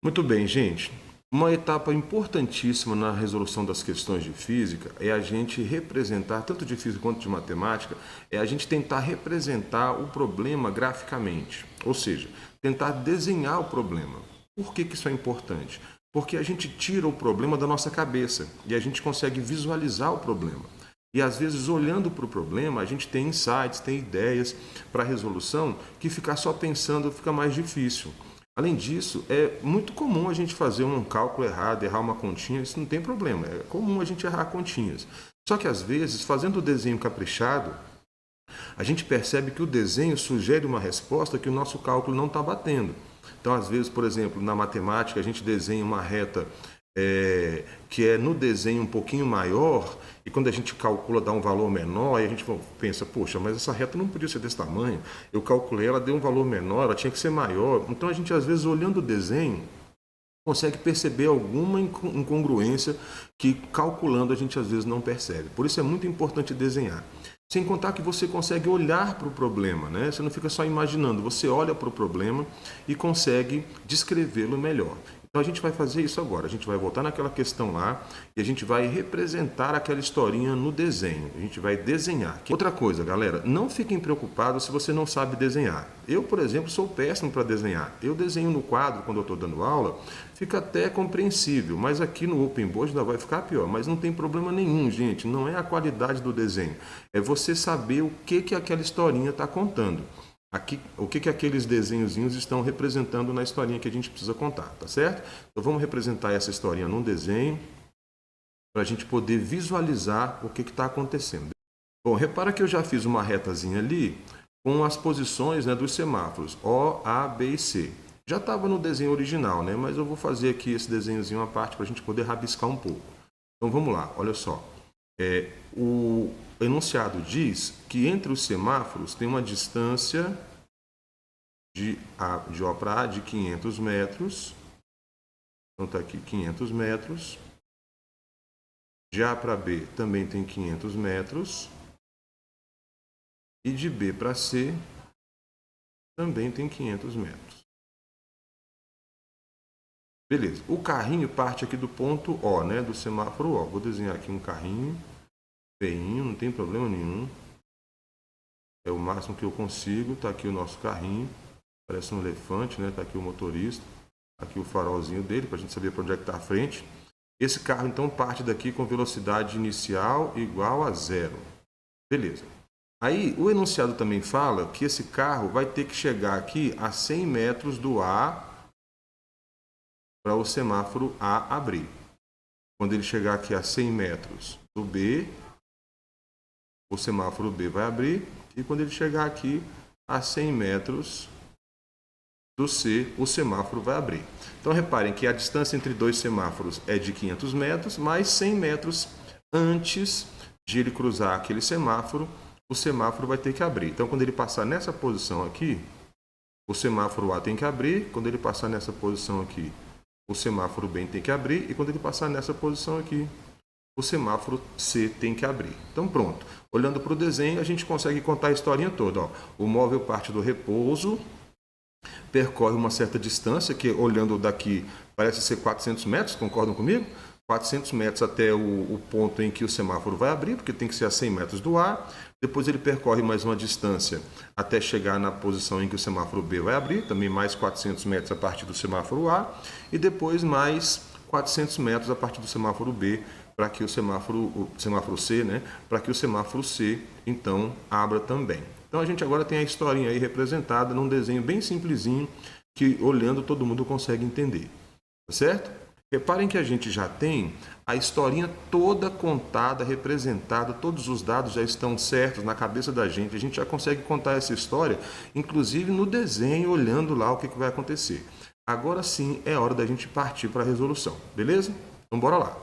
Muito bem, gente. Uma etapa importantíssima na resolução das questões de física é a gente representar, tanto de física quanto de matemática, é a gente tentar representar o problema graficamente, ou seja, tentar desenhar o problema. Por que isso é importante? Porque a gente tira o problema da nossa cabeça e a gente consegue visualizar o problema. E às vezes, olhando para o problema, a gente tem insights, tem ideias para a resolução que ficar só pensando fica mais difícil. Além disso, é muito comum a gente fazer um cálculo errado, errar uma continha, isso não tem problema, é comum a gente errar continhas. Só que às vezes, fazendo o desenho caprichado, a gente percebe que o desenho sugere uma resposta que o nosso cálculo não está batendo. Então, às vezes, por exemplo, na matemática, a gente desenha uma reta que é no desenho um pouquinho maior, e quando a gente calcula dá um valor menor, e a gente pensa, poxa, mas essa reta não podia ser desse tamanho, eu calculei, ela deu um valor menor, ela tinha que ser maior. Então a gente às vezes olhando o desenho consegue perceber alguma incongruência que calculando a gente às vezes não percebe. Por isso é muito importante desenhar. Sem contar que você consegue olhar para o problema, né? Você não fica só imaginando, você olha para o problema e consegue descrevê-lo melhor. Então a gente vai fazer isso agora, a gente vai voltar naquela questão lá e a gente vai representar aquela historinha no desenho, a gente vai desenhar. Outra coisa, galera, não fiquem preocupados se você não sabe desenhar. Eu, por exemplo, sou péssimo para desenhar. Eu desenho no quadro quando eu estou dando aula, fica até compreensível, mas aqui no Open Board ainda vai ficar pior. Mas não tem problema nenhum, gente, não é a qualidade do desenho, é você saber o que aquela historinha está contando. Aqui, o que aqueles desenhozinhos estão representando na historinha que a gente precisa contar, tá certo? Então vamos representar essa historinha num desenho para a gente poder visualizar o que está acontecendo. Bom, repara que eu já fiz uma retazinha ali com as posições, né, dos semáforos O, A, B e C. Já estava no desenho original, né, mas eu vou fazer aqui esse desenhozinho à parte para a gente poder rabiscar um pouco. Então vamos lá, olha só. O enunciado diz que entre os semáforos tem uma distância de O para A de 500 metros. Então está aqui 500 metros. De A para B também tem 500 metros. E de B para C também tem 500 metros. Beleza. O carrinho parte aqui do ponto O, né? Do semáforo O. Vou desenhar aqui um carrinho. Feinho, não tem problema nenhum. É o máximo que eu consigo. Tá aqui o nosso carrinho. Parece um elefante, né? Tá aqui o motorista. Aqui o farolzinho dele, para a gente saber para onde é que está a frente. Esse carro, então, parte daqui com velocidade inicial igual a 0. Beleza. Aí, o enunciado também fala que esse carro vai ter que chegar aqui a 100 metros do A para o semáforo A abrir. Quando ele chegar aqui a 100 metros do B, o semáforo B vai abrir. E quando ele chegar aqui a 100 metros do C, o semáforo vai abrir. Então, reparem que a distância entre dois semáforos é de 500 metros, mais 100 metros antes de ele cruzar aquele semáforo, o semáforo vai ter que abrir. Então, quando ele passar nessa posição aqui, o semáforo A tem que abrir. Quando ele passar nessa posição aqui, o semáforo B tem que abrir. E quando ele passar nessa posição aqui, o semáforo C tem que abrir. Então, pronto. Olhando para o desenho, a gente consegue contar a historinha toda. Ó. O móvel parte do repouso, percorre uma certa distância, que olhando daqui parece ser 400 metros, concordam comigo? 400 metros até o ponto em que o semáforo vai abrir, porque tem que ser a 100 metros do A. Depois ele percorre mais uma distância até chegar na posição em que o semáforo B vai abrir, também mais 400 metros a partir do semáforo A. E depois mais 400 metros a partir do semáforo B, para que o semáforo C, né, para que o semáforo C, então, abra também. Então a gente agora tem a historinha aí representada num desenho bem simplesinho, que olhando todo mundo consegue entender, tá certo? Reparem que a gente já tem a historinha toda contada, representada, todos os dados já estão certos na cabeça da gente, a gente já consegue contar essa história, inclusive no desenho, olhando lá o que vai acontecer. Agora sim é hora da gente partir para a resolução, beleza? Então bora lá.